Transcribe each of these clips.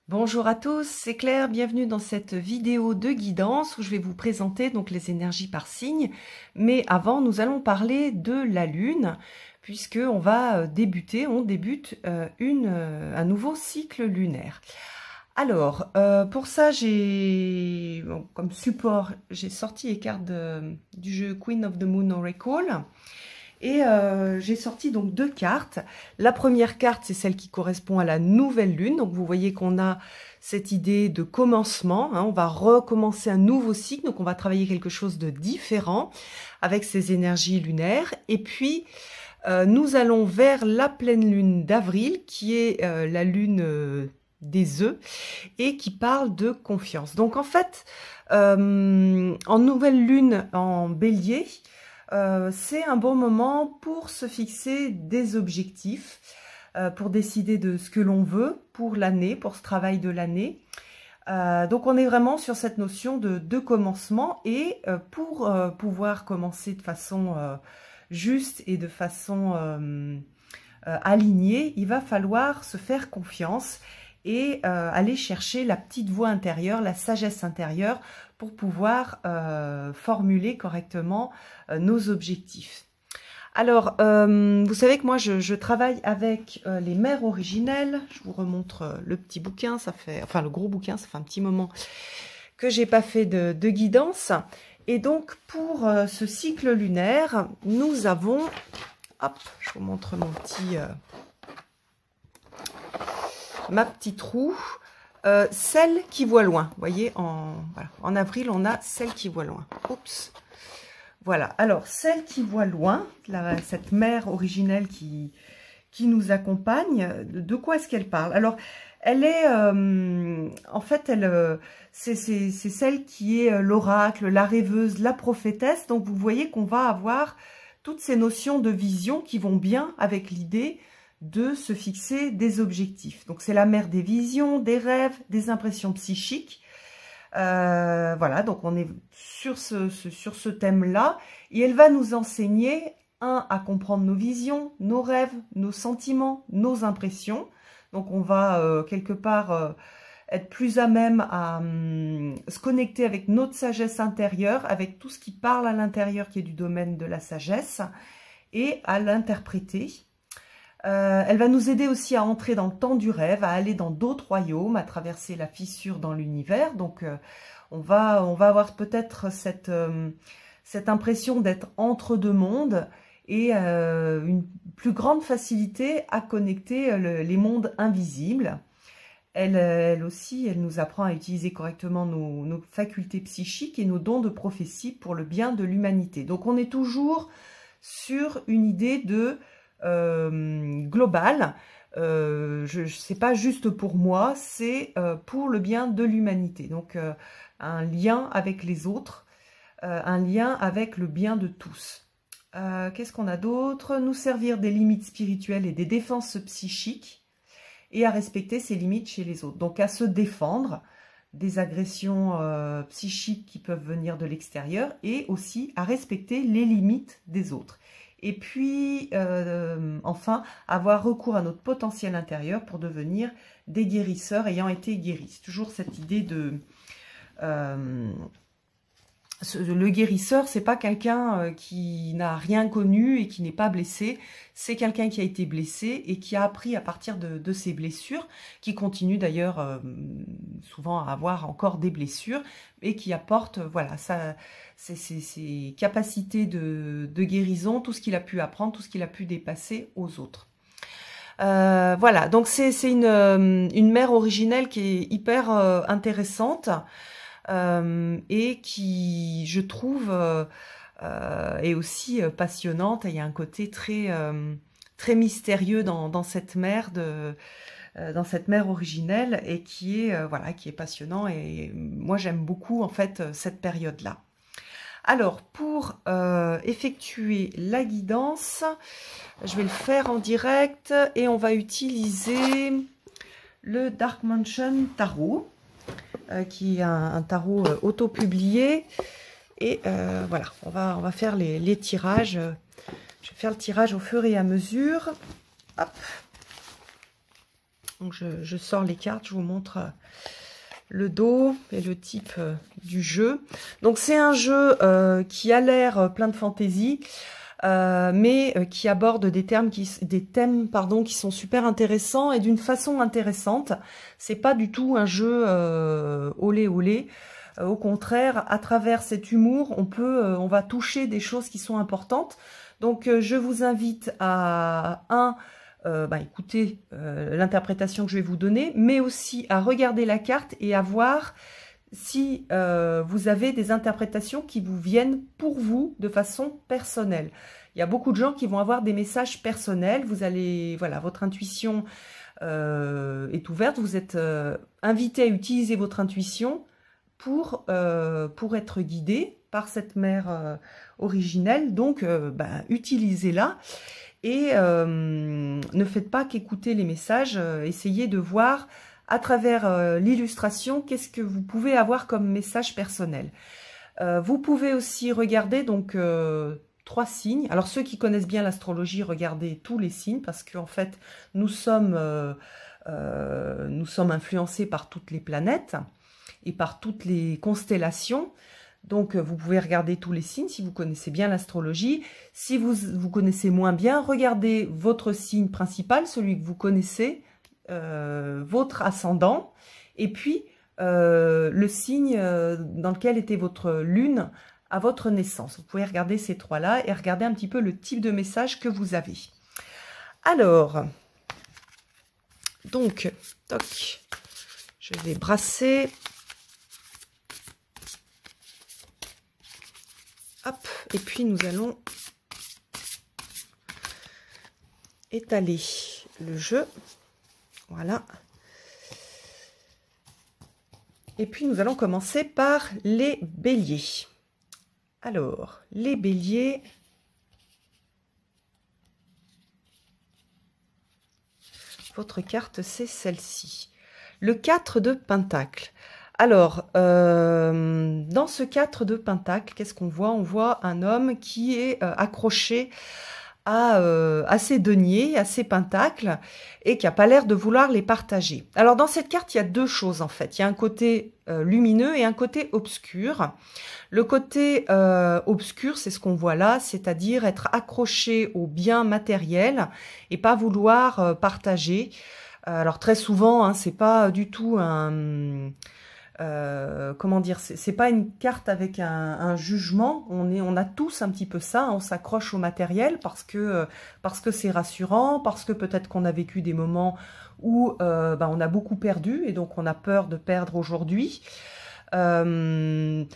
Bonjour à tous, c'est Claire, bienvenue dans cette vidéo de guidance où je vais vous présenter donc les énergies par signe. Mais avant, nous allons parler de la Lune, puisque on débute un nouveau cycle lunaire. Alors, pour ça, comme support, j'ai sorti les cartes du jeu Queen of the Moon Oracle. Et j'ai sorti donc deux cartes. La première carte, c'est celle qui correspond à la nouvelle lune. Donc vous voyez qu'on a cette idée de commencement. On va recommencer un nouveau cycle. Donc on va travailler quelque chose de différent avec ces énergies lunaires. Et puis nous allons vers la pleine lune d'avril, qui est la lune des œufs et qui parle de confiance. Donc en fait, en nouvelle lune en bélier, c'est un bon moment pour se fixer des objectifs, pour décider de ce que l'on veut pour l'année, pour ce travail de l'année. Donc on est vraiment sur cette notion de commencement et pour pouvoir commencer de façon juste et de façon alignée, il va falloir se faire confiance et aller chercher la petite voix intérieure, la sagesse intérieure pour pouvoir formuler correctement nos objectifs. Alors, vous savez que moi, je travaille avec les mères originelles. Je vous remontre le petit bouquin, enfin le gros bouquin, ça fait un petit moment que j'ai pas fait de guidance. Et donc, pour ce cycle lunaire, nous avons, hop, je vous montre ma petite roue. Celle qui voit loin, vous voyez, en avril, on a celle qui voit loin. Oups. Voilà, alors, celle qui voit loin, cette mère originelle qui nous accompagne, de quoi est-ce qu'elle parle? Alors, elle est, en fait, c'est celle qui est l'oracle, la rêveuse, la prophétesse. Donc, vous voyez qu'on va avoir toutes ces notions de vision qui vont bien avec l'idée de se fixer des objectifs. Donc, c'est la mère des visions, des rêves, des impressions psychiques. Voilà, donc on est sur ce thème-là. Et elle va nous enseigner, à comprendre nos visions, nos rêves, nos sentiments, nos impressions. Donc, on va quelque part être plus à même à se connecter avec notre sagesse intérieure, avec tout ce qui parle à l'intérieur, qui est du domaine de la sagesse, et à l'interpréter. Elle va nous aider aussi à entrer dans le temps du rêve, à aller dans d'autres royaumes, à traverser la fissure dans l'univers. Donc, on va avoir peut-être cette impression d'être entre deux mondes et une plus grande facilité à connecter les mondes invisibles. Elle aussi, elle nous apprend à utiliser correctement nos facultés psychiques et nos dons de prophétie pour le bien de l'humanité. Donc, on est toujours sur une idée de global, c'est pas juste pour moi, c'est pour le bien de l'humanité. Donc un lien avec les autres, un lien avec le bien de tous. Qu'est-ce qu'on a d'autre? Nous servir des limites spirituelles et des défenses psychiques et à respecter ces limites chez les autres. Donc à se défendre des agressions psychiques qui peuvent venir de l'extérieur et aussi à respecter les limites des autres. Et puis, enfin, avoir recours à notre potentiel intérieur pour devenir des guérisseurs ayant été guéris. C'est toujours cette idée de... le guérisseur, c'est pas quelqu'un qui n'a rien connu et qui n'est pas blessé. C'est quelqu'un qui a été blessé et qui a appris à partir de ses blessures, qui continue d'ailleurs souvent à avoir encore des blessures et qui apporte, voilà, ses capacités de guérison, tout ce qu'il a pu apprendre, tout ce qu'il a pu dépasser aux autres. Voilà, donc c'est une mère originelle qui est hyper intéressante. Et qui, je trouve, est aussi passionnante. Il y a un côté très mystérieux dans cette mère originelle et qui est voilà, qui est passionnant. Et moi, j'aime beaucoup en fait cette période-là. Alors, pour effectuer la guidance, je vais le faire en direct et on va utiliser le Dark Mansion Tarot. Qui est un tarot auto-publié. Et voilà, on va faire les tirages. Je vais faire le tirage au fur et à mesure. Hop. Donc je sors les cartes, je vous montre le dos et le type du jeu. Donc c'est un jeu qui a l'air plein de fantaisie, mais qui aborde des thèmes qui sont super intéressants et d'une façon intéressante. C'est pas du tout un jeu olé olé. Au contraire, à travers cet humour, on va toucher des choses qui sont importantes. Donc je vous invite à écouter l'interprétation que je vais vous donner, mais aussi à regarder la carte et à voir si vous avez des interprétations qui vous viennent pour vous de façon personnelle. Il y a beaucoup de gens qui vont avoir des messages personnels. Vous allez, voilà, votre intuition est ouverte. Vous êtes invité à utiliser votre intuition pour être guidé par cette mère originelle. Donc, utilisez-la. Et ne faites pas qu'écouter les messages, essayez de voir à travers l'illustration qu'est-ce que vous pouvez avoir comme message personnel. Vous pouvez aussi regarder donc 3 signes. Alors ceux qui connaissent bien l'astrologie, regardez tous les signes parce qu'en fait nous sommes influencés par toutes les planètes et par toutes les constellations. Donc, vous pouvez regarder tous les signes si vous connaissez bien l'astrologie. Si vous connaissez moins bien, regardez votre signe principal, celui que vous connaissez, votre ascendant, et puis le signe dans lequel était votre lune à votre naissance. Vous pouvez regarder ces 3-là et regarder un petit peu le type de message que vous avez. Alors, donc, toc, je vais brasser. Hop, et puis nous allons étaler le jeu. Voilà. Et puis nous allons commencer par les béliers. Alors, les béliers. Votre carte, c'est celle-ci. Le 4 de Pentacle. Alors, dans ce 4 de Pentacle, qu'est-ce qu'on voit? On voit un homme qui est accroché à ses deniers, à ses pentacles, et qui n'a pas l'air de vouloir les partager. Alors, dans cette carte, il y a 2 choses, en fait. Il y a un côté lumineux et un côté obscur. Le côté obscur, c'est ce qu'on voit là, c'est-à-dire être accroché aux biens matériels et pas vouloir partager. Alors, très souvent, hein, c'est pas du tout un... comment dire, c'est pas une carte avec un jugement. On a tous un petit peu ça, on s'accroche au matériel parce que c'est rassurant, parce que peut-être qu'on a vécu des moments où on a beaucoup perdu et donc on a peur de perdre aujourd'hui. Donc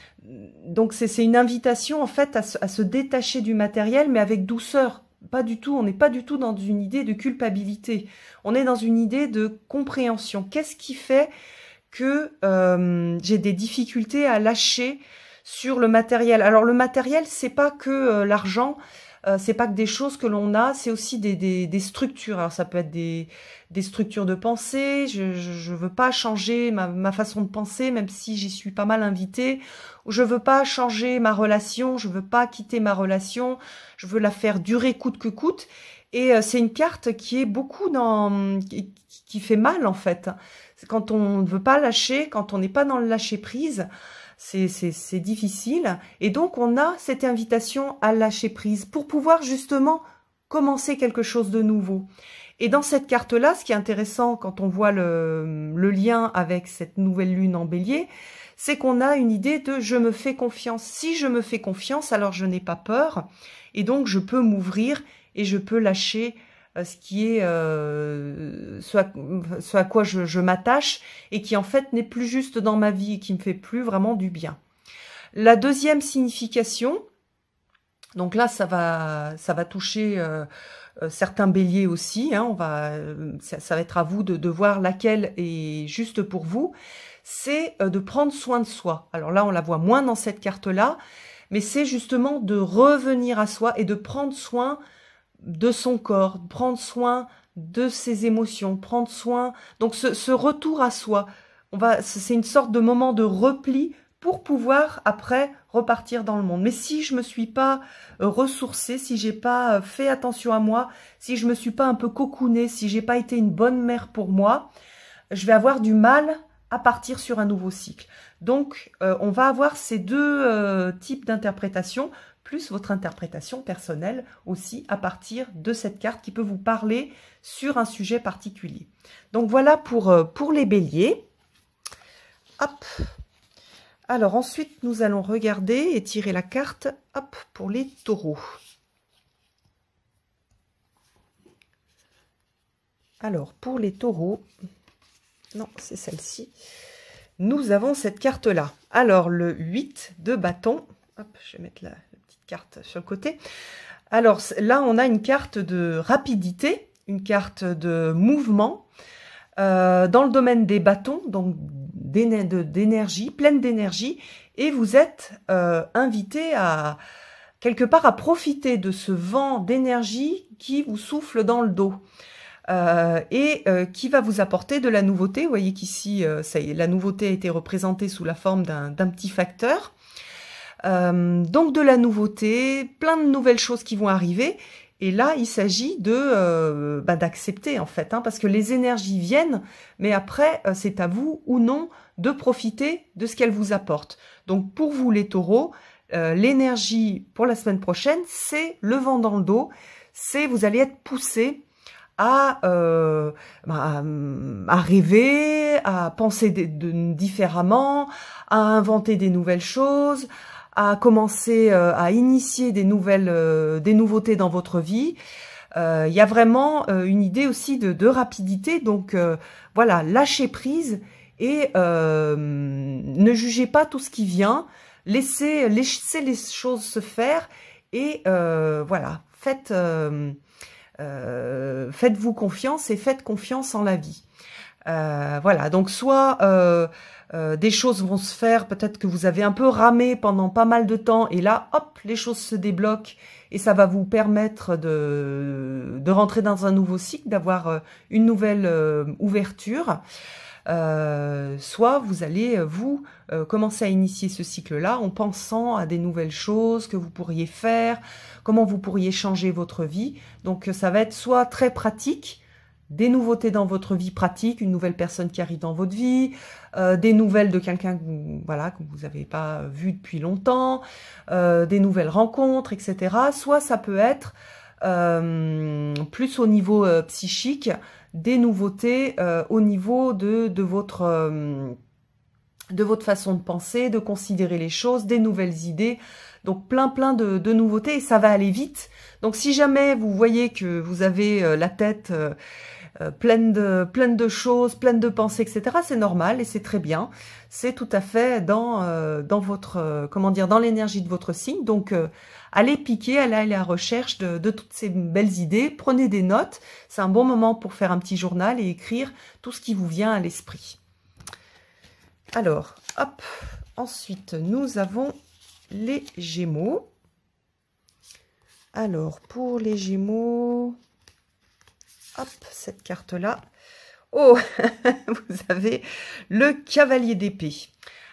c'est une invitation en fait à se détacher du matériel, mais avec douceur. Pas du tout, on n'est pas du tout dans une idée de culpabilité. On est dans une idée de compréhension. Qu'est-ce qui fait que j'ai des difficultés à lâcher sur le matériel? Alors le matériel, c'est pas que l'argent, c'est pas que des choses que l'on a, c'est aussi des structures. Alors ça peut être des structures de pensée. Je veux pas changer ma façon de penser, même si j'y suis pas mal invitée. Je veux pas changer ma relation, je veux pas quitter ma relation, je veux la faire durer coûte que coûte. Et c'est une carte qui est beaucoup qui fait mal en fait. Quand on ne veut pas lâcher, quand on n'est pas dans le lâcher prise, c'est difficile. Et donc on a cette invitation à lâcher prise pour pouvoir justement commencer quelque chose de nouveau. Et dans cette carte-là, ce qui est intéressant quand on voit le lien avec cette nouvelle lune en bélier, c'est qu'on a une idée de « je me fais confiance ». Si je me fais confiance, alors je n'ai pas peur. Et donc je peux m'ouvrir et je peux lâcher ce qui est ce à quoi je m'attache et qui en fait n'est plus juste dans ma vie et qui me fait plus vraiment du bien. La deuxième signification, donc là ça va toucher certains béliers aussi, hein, ça va être à vous de voir laquelle est juste pour vous, c'est de prendre soin de soi. Alors là on la voit moins dans cette carte-là, mais c'est justement de revenir à soi et de prendre soin de son corps, prendre soin de ses émotions, prendre soin... Donc ce retour à soi, c'est une sorte de moment de repli pour pouvoir après repartir dans le monde. Mais si je me suis pas ressourcée, si j'ai pas fait attention à moi, si je me suis pas un peu cocoonée, si j'ai pas été une bonne mère pour moi, je vais avoir du mal à partir sur un nouveau cycle. Donc, on va avoir ces deux types d'interprétation, plus votre interprétation personnelle aussi à partir de cette carte qui peut vous parler sur un sujet particulier. Donc, voilà pour les béliers. Hop. Alors, ensuite, nous allons regarder et tirer la carte hop, pour les taureaux. Alors, pour les taureaux, non, c'est celle-ci. Nous avons cette carte-là. Alors, le 8 de bâton. Hop, je vais mettre la petite carte sur le côté. Alors, là, on a une carte de rapidité, une carte de mouvement dans le domaine des bâtons, donc d'énergie, pleine d'énergie. Et vous êtes invité à, quelque part, à profiter de ce vent d'énergie qui vous souffle dans le dos. Qui va vous apporter de la nouveauté. Vous voyez qu'ici, la nouveauté a été représentée sous la forme d'un petit facteur. Donc de la nouveauté, plein de nouvelles choses qui vont arriver. Et là, il s'agit de d'accepter en fait, parce que les énergies viennent, mais après, c'est à vous ou non de profiter de ce qu'elles vous apportent. Donc pour vous les taureaux, l'énergie pour la semaine prochaine, c'est le vent dans le dos, c'est vous allez être poussé à rêver, à penser différemment, à inventer des nouvelles choses, à commencer à initier des nouveautés dans votre vie. Il y a vraiment une idée aussi de rapidité. Donc voilà, lâchez prise et ne jugez pas tout ce qui vient. Laissez les choses se faire et voilà, faites-vous confiance et faites confiance en la vie. Voilà, donc soit des choses vont se faire, peut-être que vous avez un peu ramé pendant pas mal de temps, et là, hop, les choses se débloquent, et ça va vous permettre de rentrer dans un nouveau cycle, d'avoir une nouvelle ouverture. Soit vous allez, commencer à initier ce cycle-là en pensant à des nouvelles choses que vous pourriez faire, comment vous pourriez changer votre vie. Donc ça va être soit très pratique, des nouveautés dans votre vie pratique, une nouvelle personne qui arrive dans votre vie, des nouvelles de quelqu'un que vous n'avez pas vu depuis longtemps, des nouvelles rencontres, etc. Soit ça peut être plus au niveau psychique, des nouveautés au niveau de votre façon de penser, de considérer les choses, des nouvelles idées. Donc plein de nouveautés et ça va aller vite. Donc si jamais vous voyez que vous avez la tête pleine de choses, pleine de pensées, etc., c'est normal et c'est très bien. C'est tout à fait dans votre dans l'énergie de votre signe. Donc allez piquer, allez à la recherche de toutes ces belles idées, prenez des notes. C'est un bon moment pour faire un petit journal et écrire tout ce qui vous vient à l'esprit. Alors, hop, ensuite nous avons les Gémeaux. Alors, pour les Gémeaux, hop, cette carte-là. Oh, vous avez le cavalier d'épée.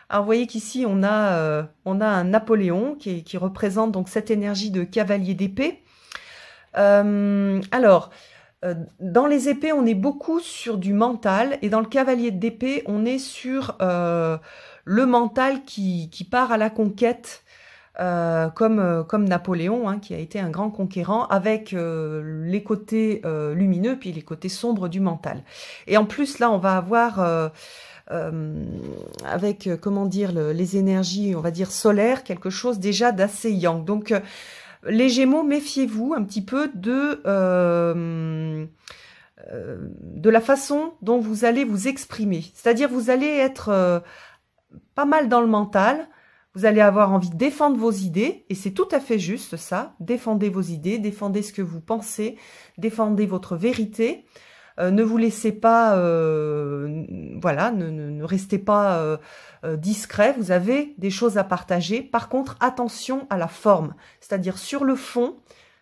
Alors, vous voyez qu'ici, on a un Napoléon qui représente donc cette énergie de cavalier d'épée. Alors, dans les épées, on est beaucoup sur du mental. Et dans le cavalier d'épée, on est sur le mental qui part à la conquête. Comme Napoléon, qui a été un grand conquérant, avec les côtés lumineux, puis les côtés sombres du mental. Et en plus, là, on va avoir, avec, les énergies, on va dire, solaires, quelque chose déjà d'assez yang. Donc, les Gémeaux, méfiez-vous un petit peu de la façon dont vous allez vous exprimer. C'est-à-dire, vous allez être pas mal dans le mental. Vous allez avoir envie de défendre vos idées, et c'est tout à fait juste ça. Défendez vos idées, défendez ce que vous pensez, défendez votre vérité. Ne vous laissez pas, ne restez pas discret. Vous avez des choses à partager. Par contre, attention à la forme. C'est-à-dire sur le fond,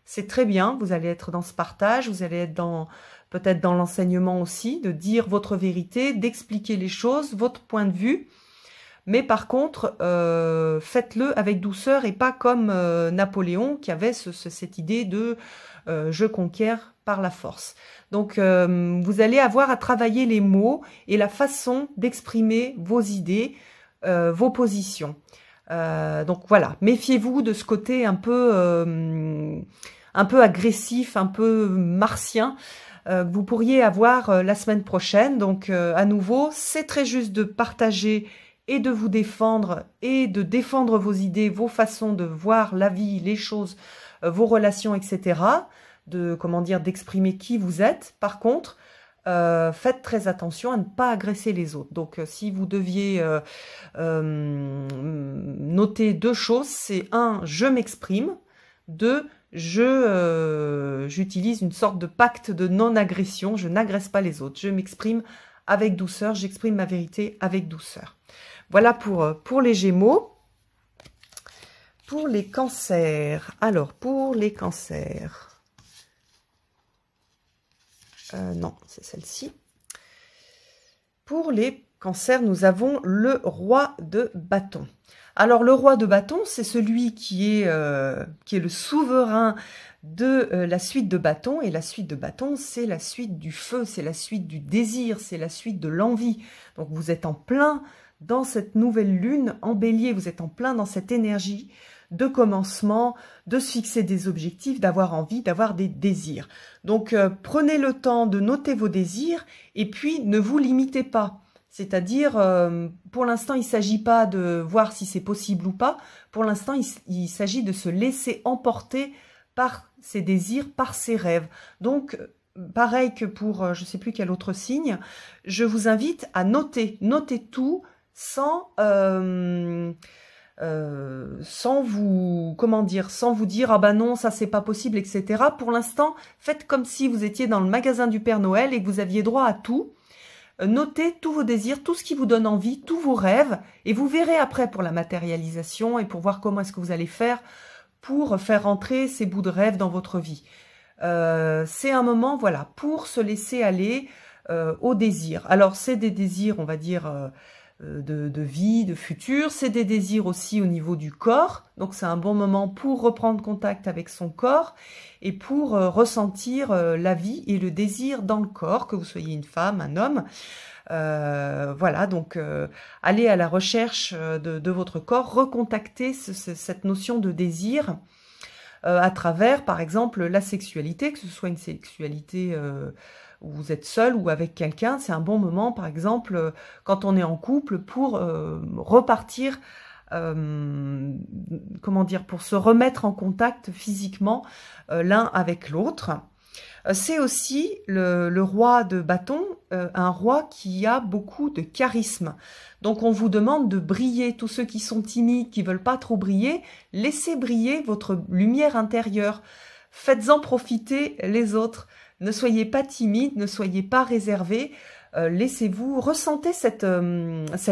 c'est très bien. Vous allez être dans ce partage, vous allez être peut-être dans l'enseignement aussi, de dire votre vérité, d'expliquer les choses, votre point de vue. Mais par contre, faites-le avec douceur et pas comme Napoléon qui avait cette idée de je conquiers par la force. Donc, vous allez avoir à travailler les mots et la façon d'exprimer vos idées, vos positions. Donc voilà, méfiez-vous de ce côté un peu agressif, un peu martien, que vous pourriez avoir la semaine prochaine. Donc à nouveau, c'est très juste de partager et de vous défendre et de défendre vos idées, vos façons de voir la vie, les choses, vos relations, etc. D'exprimer qui vous êtes. Par contre, faites très attention à ne pas agresser les autres. Donc, si vous deviez noter deux choses, c'est 1, je m'exprime, 2, j'utilise une sorte de pacte de non-agression, je n'agresse pas les autres, je m'exprime avec douceur, j'exprime ma vérité avec douceur. Voilà pour les Gémeaux. Pour les Cancers, alors pour les Cancers, non, c'est celle-ci. Pour les Cancers, nous avons le roi de bâton. Alors, le roi de bâton, c'est celui qui est le souverain de la suite de bâton. Et la suite de bâton, c'est la suite du feu, c'est la suite du désir, c'est la suite de l'envie. Donc, vous êtes en plein dans cette nouvelle lune en bélier, vous êtes en plein dans cette énergie de commencement, de se fixer des objectifs, d'avoir envie, d'avoir des désirs. Donc, prenez le temps de noter vos désirs et puis ne vous limitez pas. C'est-à-dire, pour l'instant, il ne s'agit pas de voir si c'est possible ou pas. Pour l'instant, il s'agit de se laisser emporter par ses désirs, par ses rêves. Donc, pareil que pour je ne sais plus quel autre signe, je vous invite à noter. Notez tout sans vous, sans vous dire, ah ben non, ça c'est pas possible, etc. Pour l'instant, faites comme si vous étiez dans le magasin du Père Noël et que vous aviez droit à tout. Notez tous vos désirs, tout ce qui vous donne envie, tous vos rêves, et vous verrez après pour la matérialisation et pour voir comment est-ce que vous allez faire pour faire rentrer ces bouts de rêve dans votre vie. C'est un moment, voilà, pour se laisser aller au désir. Alors, c'est des désirs, on va dire, de vie, de futur. C'est des désirs aussi au niveau du corps. Donc, c'est un bon moment pour reprendre contact avec son corps et pour ressentir la vie et le désir dans le corps, que vous soyez une femme, un homme. Voilà, donc allez à la recherche de votre corps, recontactez cette notion de désir à travers, par exemple, la sexualité, que ce soit une sexualité où vous êtes seul ou avec quelqu'un. C'est un bon moment, par exemple, quand on est en couple, pour repartir, comment dire, pour se remettre en contact physiquement l'un avec l'autre. C'est aussi le roi de bâton, un roi qui a beaucoup de charisme. Donc on vous demande de briller. Tous ceux qui sont timides, qui veulent pas trop briller, laissez briller votre lumière intérieure. Faites-en profiter les autres. Ne soyez pas timide, ne soyez pas réservé. Laissez-vous, ressentez cette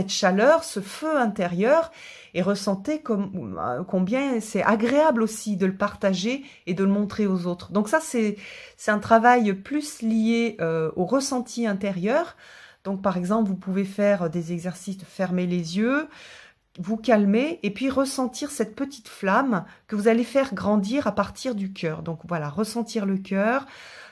chaleur, ce feu intérieur, et ressentez combien c'est agréable aussi de le partager et de le montrer aux autres. Donc ça, c'est un travail plus lié au ressenti intérieur. Donc par exemple, vous pouvez faire des exercices de fermer les yeux, vous calmer et puis ressentir cette petite flamme que vous allez faire grandir à partir du cœur. Donc voilà, ressentir le cœur,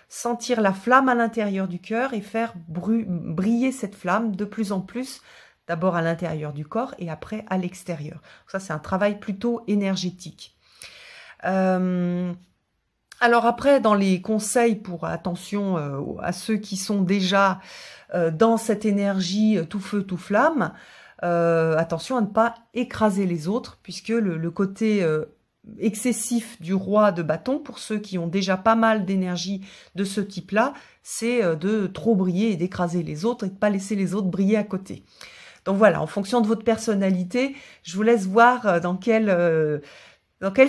sentir la flamme à l'intérieur du cœur et faire briller cette flamme de plus en plus, d'abord à l'intérieur du corps et après à l'extérieur. Ça, c'est un travail plutôt énergétique. Alors après, dans les conseils pour attention à ceux qui sont déjà dans cette énergie tout feu, tout flamme, attention à ne pas écraser les autres, puisque le côté excessif du roi de bâton, pour ceux qui ont déjà pas mal d'énergie de ce type-là, c'est de trop briller et d'écraser les autres et de ne pas laisser les autres briller à côté. Donc voilà, en fonction de votre personnalité, je vous laisse voir dans quel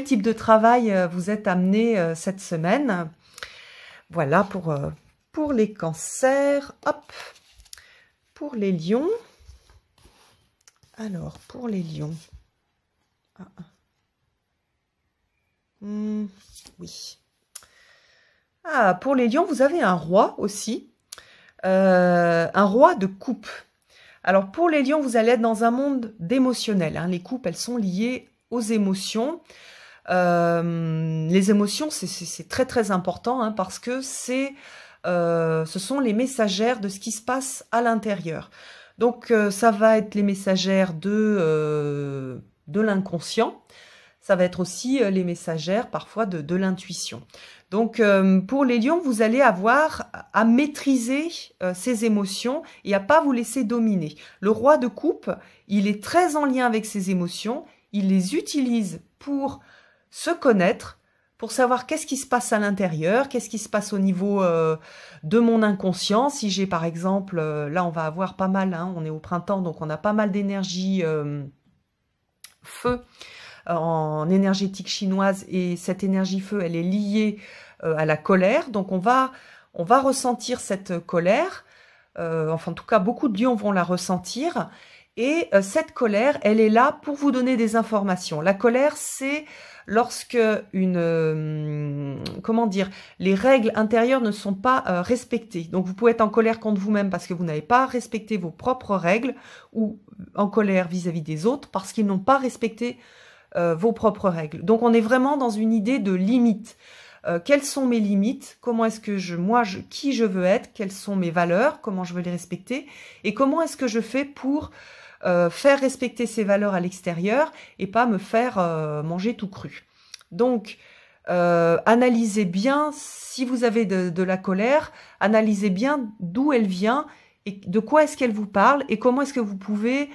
type de travail vous êtes amené cette semaine. Voilà pour les cancers. Hop, pour les lions. Alors, pour les lions. Oui. Ah, pour les lions, vous avez un roi aussi. Un roi de coupe. Alors pour les lions, vous allez être dans un monde d'émotionnel. Hein. Les coupes, elles sont liées aux émotions. Les émotions, c'est très très important hein, parce que ce sont les messagères de ce qui se passe à l'intérieur. Donc ça va être les messagères de l'inconscient. Ça va être aussi les messagères parfois de l'intuition. Donc pour les lions, vous allez avoir à maîtriser ces émotions et à pas vous laisser dominer. Le roi de coupe, il est très en lien avec ses émotions. Il les utilise pour se connaître, pour savoir qu'est-ce qui se passe à l'intérieur, qu'est-ce qui se passe au niveau de mon inconscient. Si j'ai par exemple, là on va avoir pas mal, hein, on est au printemps, donc on a pas mal d'énergie feu en énergétique chinoise, et cette énergie feu, elle est liée à la colère. Donc on va ressentir cette colère, enfin en tout cas beaucoup de lions vont la ressentir, et cette colère, elle est là pour vous donner des informations. La colère, c'est lorsque comment dire, les règles intérieures ne sont pas respectées. Donc vous pouvez être en colère contre vous-même parce que vous n'avez pas respecté vos propres règles, ou en colère vis-à-vis des autres parce qu'ils n'ont pas respecté vos propres règles. Donc on est vraiment dans une idée de limite. Quelles sont mes limites? Comment est-ce que qui je veux être? Quelles sont mes valeurs? Comment je veux les respecter? Et comment est-ce que je fais pour faire respecter ces valeurs à l'extérieur et pas me faire manger tout cru? Donc, analysez bien, si vous avez de la colère, analysez bien d'où elle vient et de quoi est-ce qu'elle vous parle et comment est-ce que vous pouvez,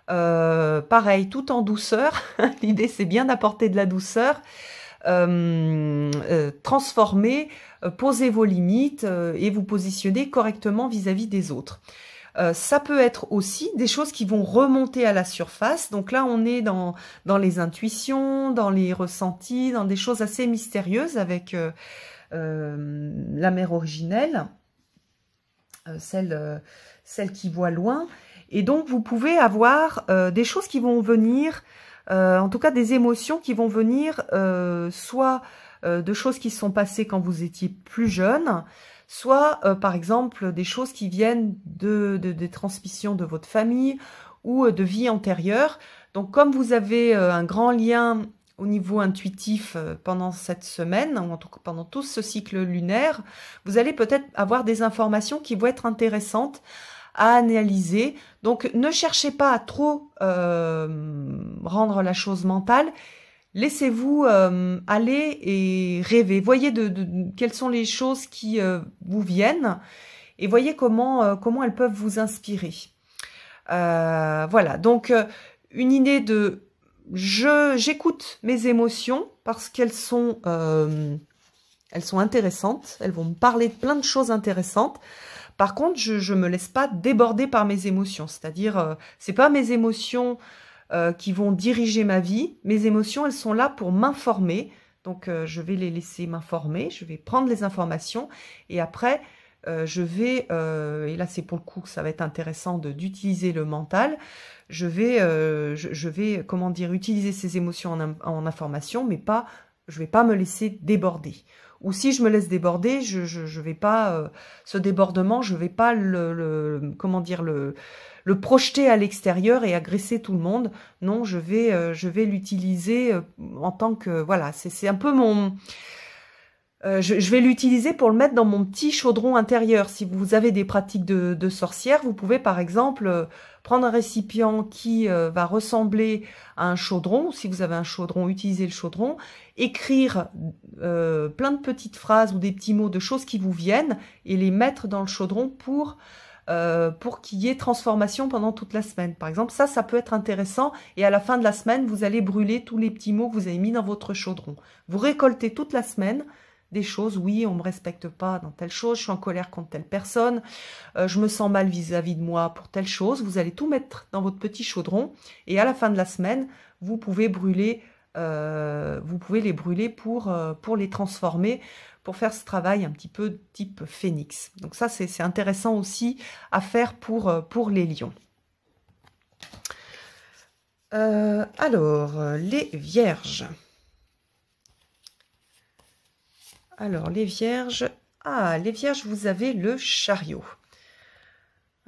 pareil, tout en douceur, l'idée c'est bien d'apporter de la douceur, transformer, poser vos limites et vous positionner correctement vis-à-vis des autres. Ça peut être aussi des choses qui vont remonter à la surface. Donc là, on est dans les intuitions, dans les ressentis, dans des choses assez mystérieuses avec la mère originelle, celle qui voit loin. Et donc, vous pouvez avoir des choses qui vont venir, en tout cas des émotions qui vont venir, soit de choses qui se sont passées quand vous étiez plus jeune, soit par exemple des choses qui viennent des transmissions de votre famille ou de vie antérieure. Donc comme vous avez un grand lien au niveau intuitif pendant cette semaine, ou en tout cas pendant tout ce cycle lunaire, vous allez peut-être avoir des informations qui vont être intéressantes à analyser. Donc ne cherchez pas à trop rendre la chose mentale. Laissez-vous aller et rêver. Voyez quelles sont les choses qui vous viennent et voyez comment elles peuvent vous inspirer. Voilà, donc une idée de j'écoute mes émotions parce qu'elles sont intéressantes, elles vont me parler de plein de choses intéressantes. Par contre, je me laisse pas déborder par mes émotions, c'est-à-dire c'est pas mes émotions qui vont diriger ma vie. Mes émotions, elles sont là pour m'informer. Donc, je vais les laisser m'informer. Je vais prendre les informations. Et après, je vais... et là, c'est pour le coup que ça va être intéressant d'utiliser le mental. Je vais, comment dire, utiliser ces émotions en information, mais pas... Je vais pas me laisser déborder. Ou si je me laisse déborder, je vais pas... ce débordement, je vais pas comment dire, le projeter à l'extérieur et agresser tout le monde. Non, je vais l'utiliser en tant que... Voilà, c'est un peu mon... je vais l'utiliser pour le mettre dans mon petit chaudron intérieur. Si vous avez des pratiques de sorcière, vous pouvez par exemple prendre un récipient qui va ressembler à un chaudron. Si vous avez un chaudron, utilisez le chaudron. Écrire plein de petites phrases ou des petits mots de choses qui vous viennent et les mettre dans le chaudron pour qu'il y ait transformation pendant toute la semaine. Par exemple, ça peut être intéressant. Et à la fin de la semaine, vous allez brûler tous les petits mots que vous avez mis dans votre chaudron. Vous récoltez toute la semaine des choses. Oui, on me respecte pas dans telle chose, je suis en colère contre telle personne, je me sens mal vis-à-vis de moi pour telle chose. Vous allez tout mettre dans votre petit chaudron. Et à la fin de la semaine, vous pouvez brûler, les brûler pour les transformer, pour faire ce travail un petit peu type phénix. Donc ça, c'est intéressant aussi à faire pour les lions. Alors, les vierges. Alors, les vierges... Ah, les vierges, vous avez le chariot.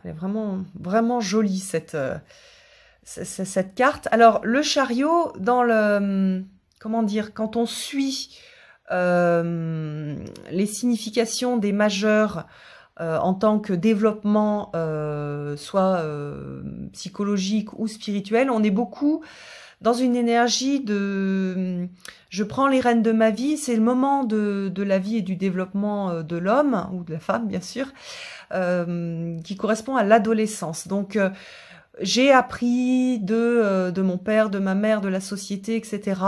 Elle est vraiment, vraiment jolie, cette carte. Alors, le chariot, dans le... Comment dire? Quand on suit les significations des majeurs en tant que développement, soit psychologique ou spirituel, on est beaucoup dans une énergie de je prends les rênes de ma vie, c'est le moment de la vie et du développement de l'homme, ou de la femme bien sûr, qui correspond à l'adolescence. Donc j'ai appris de mon père, de ma mère, de la société, etc.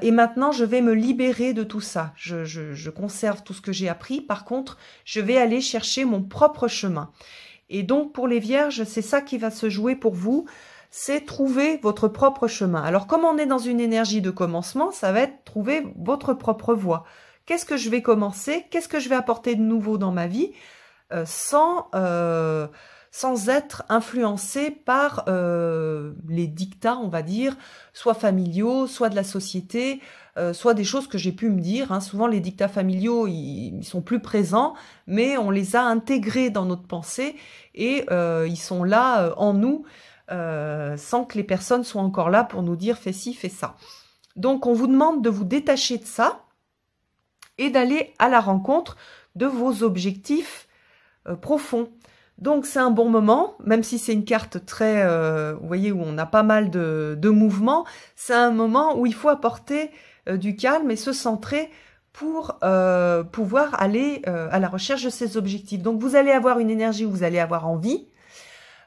Et maintenant, je vais me libérer de tout ça. Je conserve tout ce que j'ai appris. Par contre, je vais aller chercher mon propre chemin. Et donc, pour les vierges, c'est ça qui va se jouer pour vous. C'est trouver votre propre chemin. Alors, comme on est dans une énergie de commencement, ça va être trouver votre propre voie. Qu'est-ce que je vais commencer? Qu'est-ce que je vais apporter de nouveau dans ma vie sans être influencé par les dictats, on va dire, soit familiaux, soit de la société, soit des choses que j'ai pu me dire. Hein. Souvent, les dictats familiaux, ils sont plus présents, mais on les a intégrés dans notre pensée et ils sont là en nous, sans que les personnes soient encore là pour nous dire « fais ci, fais ça ». Donc, on vous demande de vous détacher de ça et d'aller à la rencontre de vos objectifs profonds. Donc, c'est un bon moment, même si c'est une carte très, vous voyez, où on a pas mal de mouvements, c'est un moment où il faut apporter du calme et se centrer pour pouvoir aller à la recherche de ses objectifs. Donc, vous allez avoir une énergie où vous allez avoir envie,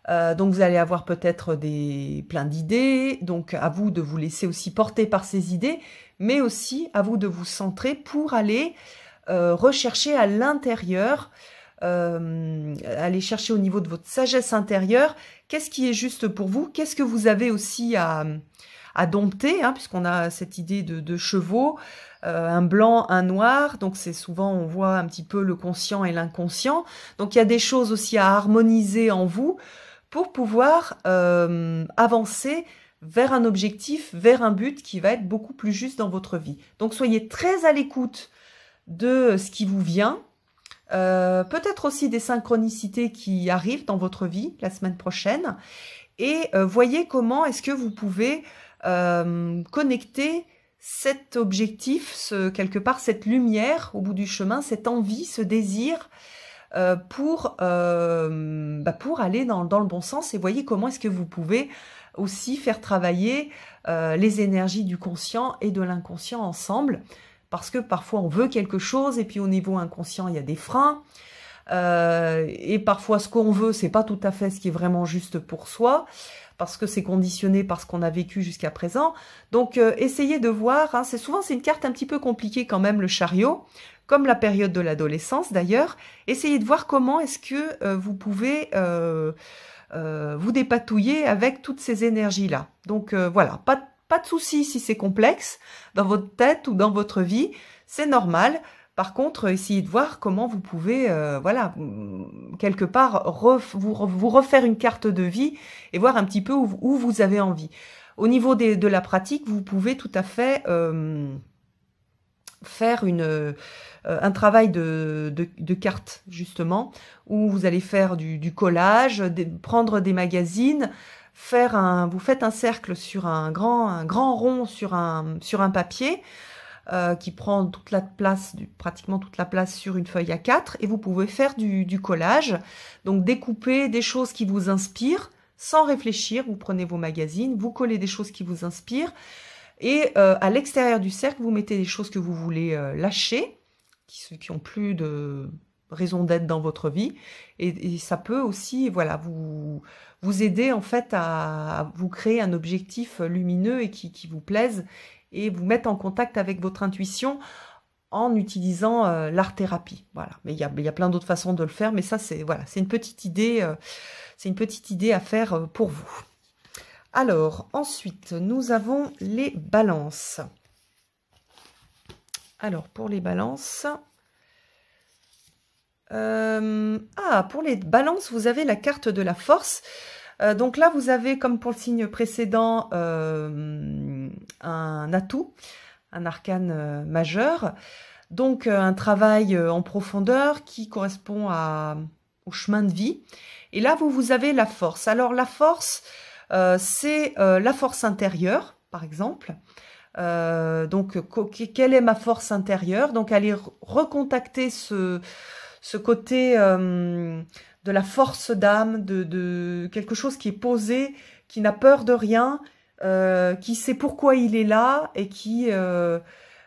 donc vous allez avoir peut-être plein d'idées, donc à vous de vous laisser aussi porter par ces idées, mais aussi à vous de vous centrer pour aller rechercher à l'intérieur, aller chercher au niveau de votre sagesse intérieure, qu'est-ce qui est juste pour vous, qu'est-ce que vous avez aussi à dompter, hein, puisqu'on a cette idée de chevaux, un blanc, un noir, donc c'est souvent, on voit un petit peu le conscient et l'inconscient, donc il y a des choses aussi à harmoniser en vous, pour pouvoir avancer vers un objectif, vers un but qui va être beaucoup plus juste dans votre vie. Donc soyez très à l'écoute de ce qui vous vient, peut-être aussi des synchronicités qui arrivent dans votre vie la semaine prochaine, et voyez comment est-ce que vous pouvez connecter cet objectif, quelque part cette lumière au bout du chemin, cette envie, ce désir, pour aller dans le bon sens, et voyez comment est-ce que vous pouvez aussi faire travailler les énergies du conscient et de l'inconscient ensemble, parce que parfois on veut quelque chose et puis au niveau inconscient il y a des freins, et parfois ce qu'on veut c'est pas tout à fait ce qui est vraiment juste pour soi, parce que c'est conditionné par ce qu'on a vécu jusqu'à présent. Donc essayez de voir, hein, c'est une carte un petit peu compliquée quand même, le chariot, comme la période de l'adolescence d'ailleurs. Essayez de voir comment est-ce que vous pouvez vous dépatouiller avec toutes ces énergies-là. Donc voilà, pas de souci si c'est complexe dans votre tête ou dans votre vie, c'est normal. Par contre, essayez de voir comment vous pouvez, voilà, quelque part, vous refaire une carte de vie et voir un petit peu où vous avez envie. Au niveau de la pratique, vous pouvez tout à fait faire un travail de cartes, justement, où vous allez faire du collage, prendre des magazines, vous faites un cercle sur un grand rond sur un papier, qui prend toute la place, pratiquement toute la place sur une feuille A4, et vous pouvez faire du collage, donc découper des choses qui vous inspirent, sans réfléchir, vous prenez vos magazines, vous collez des choses qui vous inspirent, et à l'extérieur du cercle, vous mettez des choses que vous voulez lâcher, qui ont plus de raison d'être dans votre vie, et ça peut aussi, voilà, vous aider en fait à vous créer un objectif lumineux et qui vous plaise, et vous mettre en contact avec votre intuition en utilisant l'art-thérapie. Voilà. Mais il y a plein d'autres façons de le faire, mais ça, c'est une petite idée, à faire pour vous. Alors, ensuite, nous avons les balances. Alors, pour les balances... pour les balances, vous avez la carte de la force. Donc là, vous avez, comme pour le signe précédent, un atout, un arcane majeur. Donc, un travail en profondeur qui correspond à au chemin de vie. Et là, vous avez la force. Alors, la force, c'est la force intérieure, par exemple. Donc, quelle est ma force intérieure? Donc, aller recontacter ce côté de la force d'âme, de quelque chose qui est posé, qui n'a peur de rien, qui sait pourquoi il est là et qui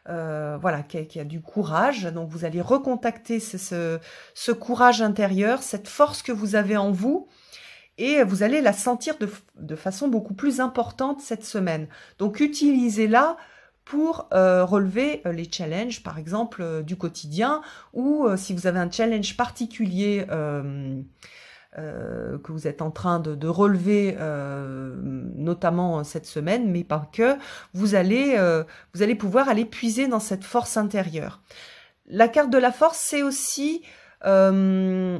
voilà, qui a du courage. Donc vous allez recontacter ce courage intérieur, cette force que vous avez en vous, et vous allez la sentir de façon beaucoup plus importante cette semaine. Donc utilisez-la pour relever les challenges, par exemple, du quotidien, ou si vous avez un challenge particulier que vous êtes en train de relever, notamment cette semaine, mais pas que, vous allez pouvoir aller puiser dans cette force intérieure. La carte de la force, c'est aussi le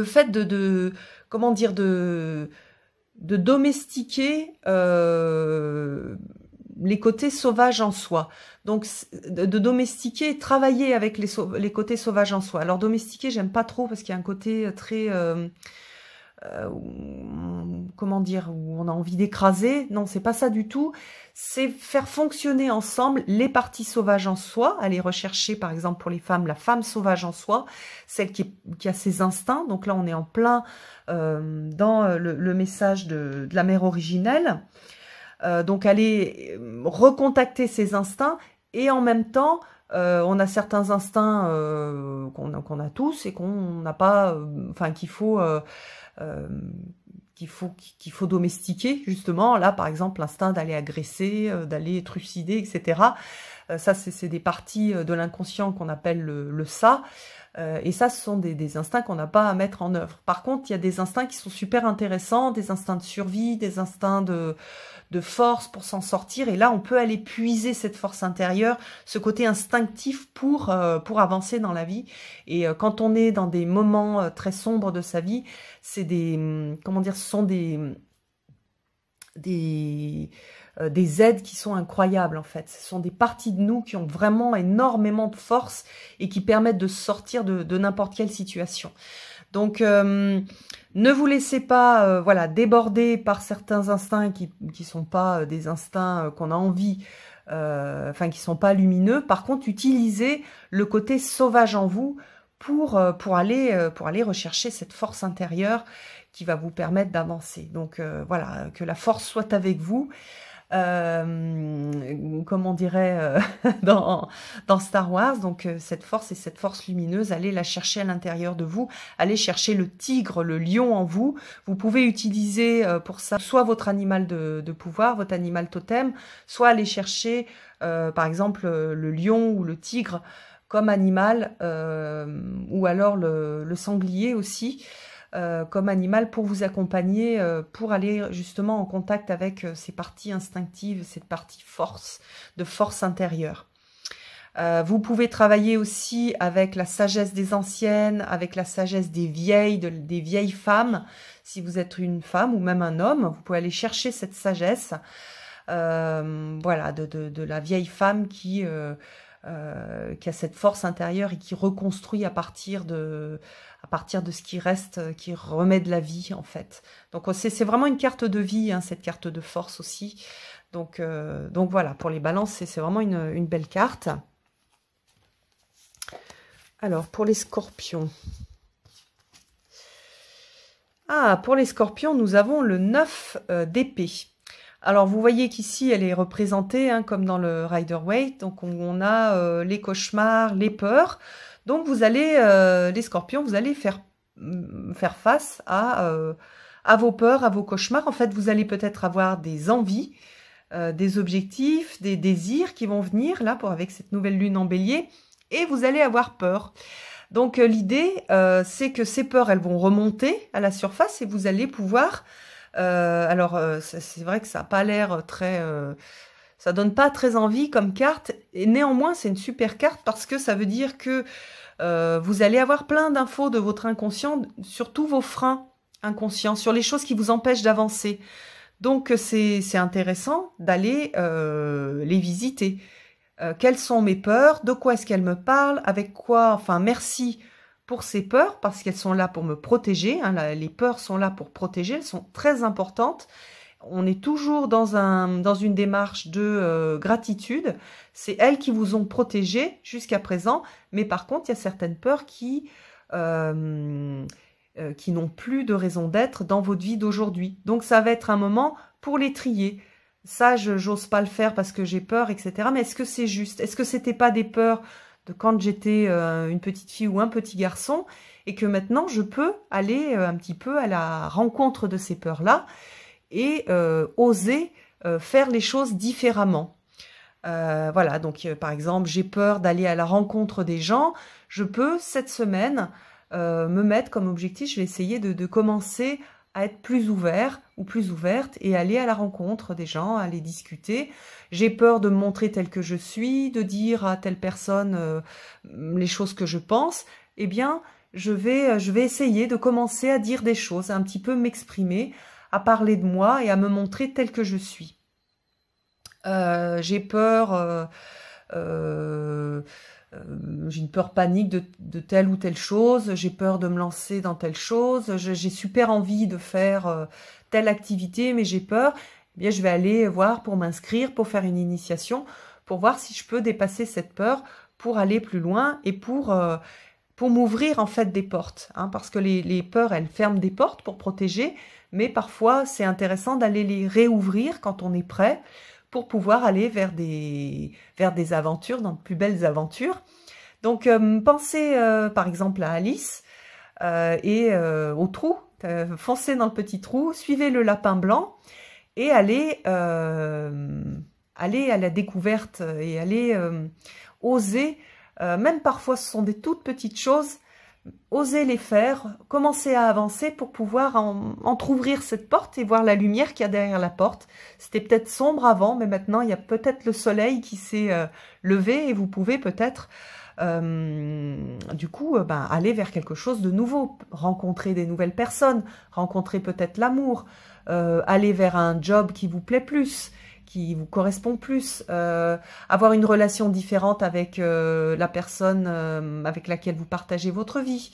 fait comment dire, de domestiquer les côtés sauvages en soi. Donc, de domestiquer et travailler avec les côtés sauvages en soi. Alors, domestiquer, j'aime pas trop parce qu'il y a un côté très... comment dire, où on a envie d'écraser. Non, c'est pas ça du tout. C'est faire fonctionner ensemble les parties sauvages en soi. Aller rechercher, par exemple, pour les femmes, la femme sauvage en soi, celle qui a ses instincts. Donc là, on est en plein dans le message de la mère originelle. Donc, aller recontacter ses instincts et en même temps, on a certains instincts qu'on a tous et qu'on n'a pas, enfin qu'il faut domestiquer justement. Là, par exemple, l'instinct d'aller agresser, d'aller trucider, etc. Ça, c'est des parties de l'inconscient qu'on appelle le ça. Et ça, ce sont des instincts qu'on n'a pas à mettre en œuvre. Par contre, il y a des instincts qui sont super intéressants, des instincts de survie, des instincts de force pour s'en sortir. Et là, on peut aller puiser cette force intérieure, ce côté instinctif pour avancer dans la vie. Et quand on est dans des moments très sombres de sa vie, c'est comment dire, ce sont des aides qui sont incroyables en fait. Ce sont des parties de nous qui ont vraiment énormément de force et qui permettent de sortir de n'importe quelle situation. Donc, ne vous laissez pas voilà, déborder par certains instincts qui sont pas des instincts qu'on a envie, enfin qui sont pas lumineux. Par contre, utilisez le côté sauvage en vous pour aller rechercher cette force intérieure qui va vous permettre d'avancer. Donc voilà, que la force soit avec vous. Comme on dirait dans Star Wars, donc cette force et cette force lumineuse, allez la chercher à l'intérieur de vous, allez chercher le tigre, le lion en vous. Vous pouvez utiliser pour ça soit votre animal de pouvoir, votre animal totem, soit aller chercher par exemple le lion ou le tigre comme animal, ou alors le sanglier aussi, comme animal pour vous accompagner, pour aller justement en contact avec ces parties instinctives, cette partie de force intérieure. Vous pouvez travailler aussi avec la sagesse des anciennes, avec la sagesse des vieilles femmes. Si vous êtes une femme ou même un homme, vous pouvez aller chercher cette sagesse, voilà, de la vieille femme qui a cette force intérieure et qui reconstruit à partir de ce qui reste, qui remet de la vie en fait. Donc c'est vraiment une carte de vie, hein, cette carte de force aussi. Donc voilà, pour les balances, c'est vraiment une belle carte. Alors, pour les scorpions. Ah, pour les scorpions, nous avons le 9 d'épée. Alors, vous voyez qu'ici, elle est représentée hein, comme dans le Rider-Waite. Donc, on a les cauchemars, les peurs. Donc, vous allez, les scorpions, vous allez faire face à vos peurs, à vos cauchemars. En fait, vous allez peut-être avoir des envies, des objectifs, des désirs qui vont venir là avec cette nouvelle lune en bélier. Et vous allez avoir peur. Donc, l'idée, c'est que ces peurs, elles vont remonter à la surface et vous allez pouvoir... alors, c'est vrai que ça n'a pas l'air très... ça donne pas très envie comme carte. Et néanmoins, c'est une super carte parce que ça veut dire que vous allez avoir plein d'infos de votre inconscient, sur tous vos freins inconscients, sur les choses qui vous empêchent d'avancer. Donc, c'est intéressant d'aller les visiter. Quelles sont mes peurs? De quoi est-ce qu'elles me parlent? Avec quoi? Enfin, merci pour ces peurs, parce qu'elles sont là pour me protéger. Hein, les peurs sont là pour protéger, elles sont très importantes. On est toujours dans une démarche de gratitude. C'est elles qui vous ont protégé jusqu'à présent. Mais par contre, il y a certaines peurs qui n'ont plus de raison d'être dans votre vie d'aujourd'hui. Donc, ça va être un moment pour les trier. Ça, j'ose pas le faire parce que j'ai peur, etc. Mais est-ce que c'est juste? Est-ce que c'était pas des peurs de quand j'étais une petite fille ou un petit garçon et que maintenant, je peux aller un petit peu à la rencontre de ces peurs-là et oser faire les choses différemment. Voilà, donc par exemple, j'ai peur d'aller à la rencontre des gens. Je peux, cette semaine, me mettre comme objectif, je vais essayer de commencer à être plus ouvert ou plus ouverte et aller à la rencontre des gens, aller discuter. J'ai peur de me montrer telle que je suis, de dire à telle personne les choses que je pense. Eh bien, je vais essayer de commencer à dire des choses, à un petit peu m'exprimer, à parler de moi et à me montrer telle que je suis. J'ai peur, j'ai une peur panique de telle ou telle chose, j'ai peur de me lancer dans telle chose, j'ai super envie de faire telle activité, mais j'ai peur. Eh bien, je vais aller voir pour m'inscrire, pour faire une initiation, pour voir si je peux dépasser cette peur, pour aller plus loin et pour m'ouvrir en fait des portes. Hein, parce que les peurs, elles ferment des portes pour protéger, mais parfois c'est intéressant d'aller les réouvrir quand on est prêt, pour pouvoir aller vers des aventures, dans de plus belles aventures. Donc, pensez par exemple à Alice et au trou. Foncez dans le petit trou, suivez le lapin blanc et allez à la découverte et allez oser, même parfois ce sont des toutes petites choses, osez les faire, commencez à avancer pour pouvoir entrouvrir cette porte et voir la lumière qu'il y a derrière la porte. C'était peut-être sombre avant, mais maintenant il y a peut-être le soleil qui s'est levé et vous pouvez peut-être du coup aller vers quelque chose de nouveau, rencontrer des nouvelles personnes, rencontrer peut-être l'amour, aller vers un job qui vous plaît plus, qui vous correspond plus, avoir une relation différente avec la personne avec laquelle vous partagez votre vie,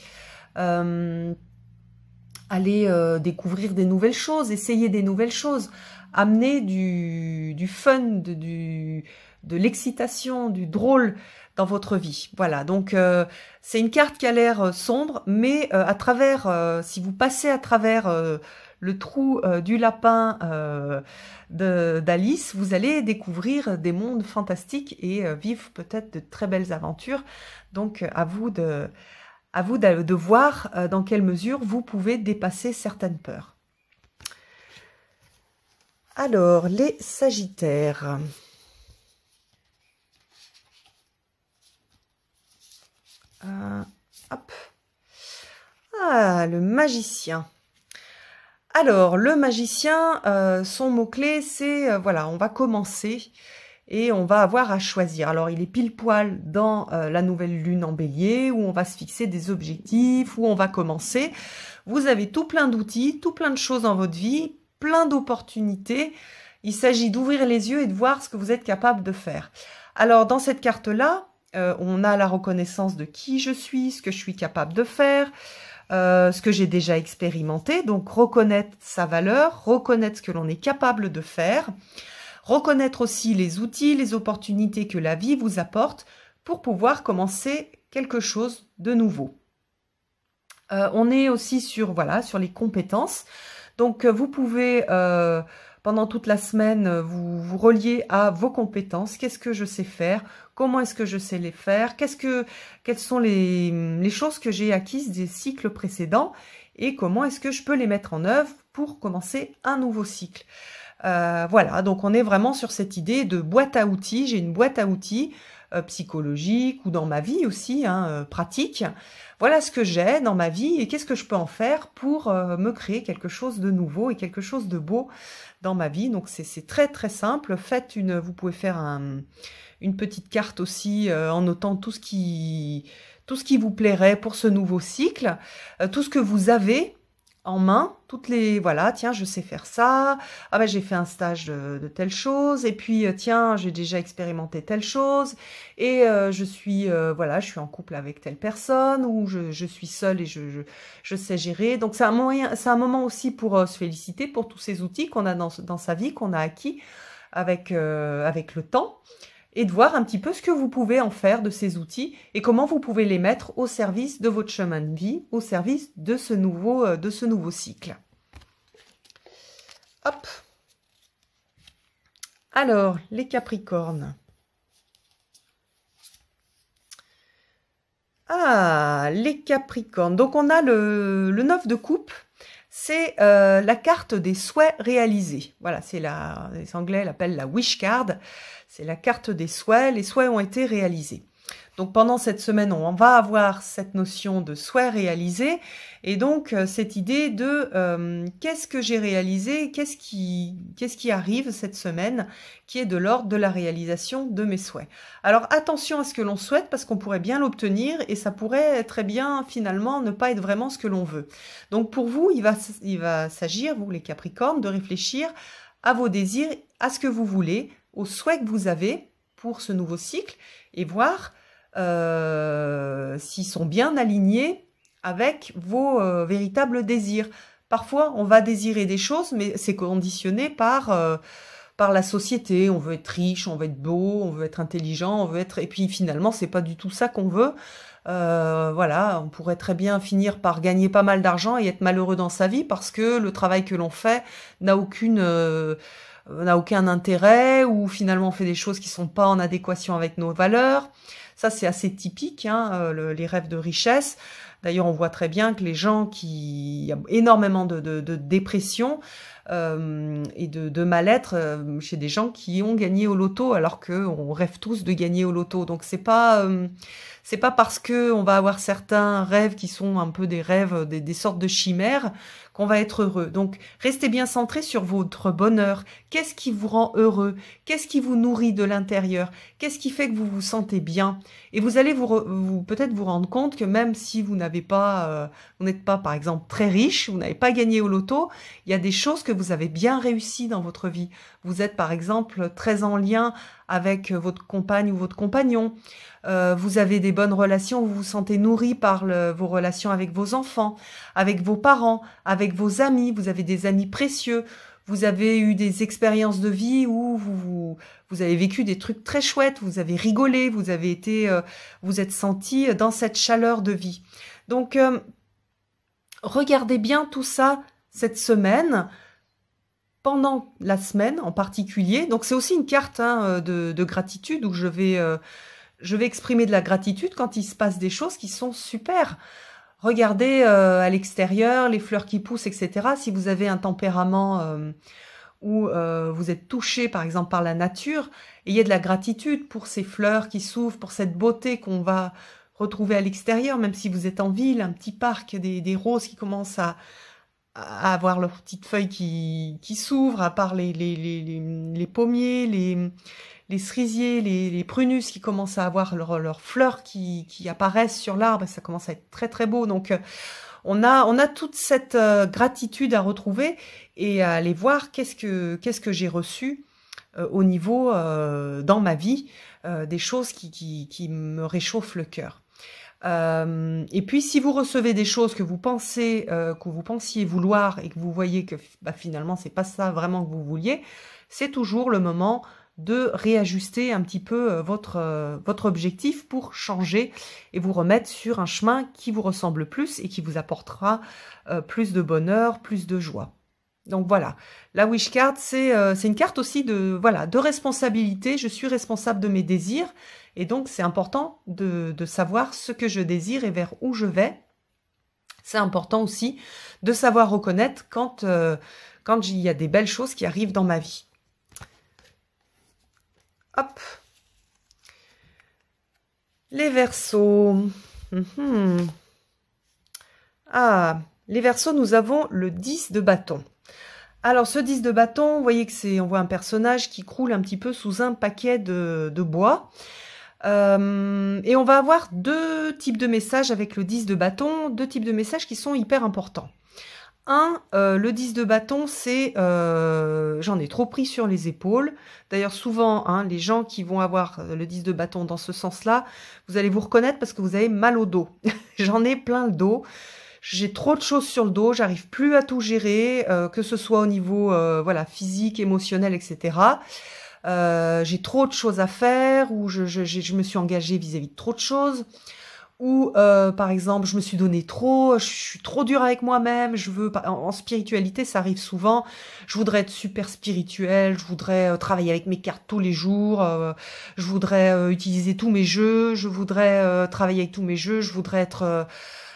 aller découvrir des nouvelles choses, essayer des nouvelles choses, amener du fun, de l'excitation, du drôle dans votre vie. Voilà, donc c'est une carte qui a l'air sombre, mais à travers, si vous passez à travers le trou du lapin d'Alice, vous allez découvrir des mondes fantastiques et vivre peut-être de très belles aventures. Donc à vous de voir dans quelle mesure vous pouvez dépasser certaines peurs. Alors, les Sagittaires. Hop. Ah, le magicien. Alors, le magicien, son mot-clé, c'est, voilà, on va commencer et on va avoir à choisir. Alors, il est pile poil dans la nouvelle lune en bélier, où on va se fixer des objectifs, où on va commencer. Vous avez tout plein d'outils, tout plein de choses dans votre vie, plein d'opportunités. Il s'agit d'ouvrir les yeux et de voir ce que vous êtes capable de faire. Alors, dans cette carte-là, on a la reconnaissance de qui je suis, ce que je suis capable de faire, ce que j'ai déjà expérimenté. Donc, reconnaître sa valeur, reconnaître ce que l'on est capable de faire, reconnaître aussi les outils, les opportunités que la vie vous apporte pour pouvoir commencer quelque chose de nouveau. On est aussi sur, voilà, sur les compétences. Donc, vous pouvez, pendant toute la semaine, vous relier à vos compétences. Qu'est-ce que je sais faire? Comment est-ce que je sais les faire? Quelles sont les choses que j'ai acquises des cycles précédents? Et comment est-ce que je peux les mettre en œuvre pour commencer un nouveau cycle? Voilà, donc on est vraiment sur cette idée de boîte à outils. J'ai une boîte à outils psychologique ou dans ma vie aussi, hein, pratique. Voilà ce que j'ai dans ma vie et qu'est-ce que je peux en faire pour me créer quelque chose de nouveau et quelque chose de beau dans ma vie. Donc c'est très très simple. Vous pouvez faire une petite carte aussi en notant tout ce qui vous plairait pour ce nouveau cycle, tout ce que vous avez en main, toutes les, voilà, tiens, je sais faire ça, ah ben j'ai fait un stage de telle chose, et puis tiens, j'ai déjà expérimenté telle chose, et voilà, je suis en couple avec telle personne, ou je suis seule et je sais gérer. Donc c'est un moyen, c'est un moment aussi pour se féliciter pour tous ces outils qu'on a dans sa vie, qu'on a acquis avec le temps, et de voir un petit peu ce que vous pouvez en faire de ces outils et comment vous pouvez les mettre au service de votre chemin de vie, au service de ce nouveau cycle. Hop. Alors, les Capricornes. Ah, les Capricornes. Donc, on a le 9 de coupe. C'est la carte des souhaits réalisés. Voilà, c'est les Anglais l'appellent la wish card. C'est la carte des souhaits. Les souhaits ont été réalisés. Donc pendant cette semaine, on va avoir cette notion de souhait réalisé et donc cette idée de qu'est-ce que j'ai réalisé, qu'est-ce qui arrive cette semaine qui est de l'ordre de la réalisation de mes souhaits. Alors attention à ce que l'on souhaite parce qu'on pourrait bien l'obtenir et ça pourrait très bien finalement ne pas être vraiment ce que l'on veut. Donc pour vous, il va s'agir, vous les Capricornes, de réfléchir à vos désirs, à ce que vous voulez, aux souhaits que vous avez pour ce nouveau cycle et voir s'ils sont bien alignés avec vos véritables désirs. Parfois, on va désirer des choses, mais c'est conditionné par la société. On veut être riche, on veut être beau, on veut être intelligent, on veut être... Et puis finalement, c'est pas du tout ça qu'on veut. Voilà, on pourrait très bien finir par gagner pas mal d'argent et être malheureux dans sa vie parce que le travail que l'on fait n'a aucun intérêt ou finalement on fait des choses qui sont pas en adéquation avec nos valeurs. Ça, c'est assez typique, hein, les rêves de richesse. D'ailleurs, on voit très bien que les gens il y a énormément de dépression et de mal-être chez des gens qui ont gagné au loto, alors qu'on rêve tous de gagner au loto. Donc, c'est pas parce que on va avoir certains rêves qui sont un peu des rêves, des sortes de chimères, qu'on va être heureux. Donc, restez bien centrés sur votre bonheur. Qu'est-ce qui vous rend heureux? Qu'est-ce qui vous nourrit de l'intérieur? Qu'est-ce qui fait que vous vous sentez bien? Et vous allez peut-être vous rendre compte que même si vous n'êtes pas, par exemple, très riche, vous n'avez pas gagné au loto, il y a des choses que vous avez bien réussies dans votre vie. Vous êtes, par exemple, très en lien avec votre compagne ou votre compagnon. Vous avez des bonnes relations, vous vous sentez nourri par vos relations avec vos enfants, avec vos parents, avec vos amis, vous avez des amis précieux, vous avez eu des expériences de vie où vous avez vécu des trucs très chouettes, vous avez rigolé, vous êtes senti dans cette chaleur de vie. Donc, regardez bien tout ça cette semaine, pendant la semaine en particulier. Donc, c'est aussi une carte de gratitude où je vais exprimer de la gratitude quand il se passe des choses qui sont super. Regardez à l'extérieur, les fleurs qui poussent, etc. Si vous avez un tempérament où vous êtes touché, par exemple, par la nature, ayez de la gratitude pour ces fleurs qui s'ouvrent, pour cette beauté qu'on va retrouver à l'extérieur, même si vous êtes en ville, un petit parc, des roses qui commencent à avoir leurs petites feuilles qui s'ouvrent, à part les pommiers, les cerisiers, les prunus qui commencent à avoir leurs fleurs qui apparaissent sur l'arbre, et ça commence à être très très beau. Donc on a toute cette gratitude à retrouver et à aller voir qu'est-ce que j'ai reçu au niveau dans ma vie, des choses qui me réchauffent le cœur. Et puis si vous recevez des choses que vous pensiez vouloir et que vous voyez que finalement c'est pas ça vraiment que vous vouliez, c'est toujours le moment de réajuster un petit peu votre objectif pour changer et vous remettre sur un chemin qui vous ressemble plus et qui vous apportera plus de bonheur, plus de joie. Donc voilà, la wish card, c'est une carte aussi de responsabilité. Je suis responsable de mes désirs et donc c'est important de savoir ce que je désire et vers où je vais. C'est important aussi de savoir reconnaître quand il y a des belles choses qui arrivent dans ma vie. Hop. Les Verseaux. Ah, les Verseaux, nous avons le 10 de bâton. Alors, ce 10 de bâton, vous voyez que on voit un personnage qui croule un petit peu sous un paquet de bois. Et on va avoir deux types de messages avec le 10 de bâton, deux types de messages qui sont hyper importants. Le 10 de bâton, c'est j'en ai trop pris sur les épaules. D'ailleurs, souvent, hein, les gens qui vont avoir le 10 de bâton dans ce sens-là, vous allez vous reconnaître parce que vous avez mal au dos. J'en ai plein le dos. J'ai trop de choses sur le dos, j'arrive plus à tout gérer, que ce soit au niveau voilà, physique, émotionnel, etc. J'ai trop de choses à faire, ou je me suis engagée vis-à-vis de trop de choses, ou par exemple je me suis donné trop, je suis trop dure avec moi-même, je veux en spiritualité ça arrive souvent, je voudrais être super spirituelle, je voudrais travailler avec mes cartes tous les jours, je voudrais utiliser tous mes jeux, je voudrais travailler avec tous mes jeux, je voudrais être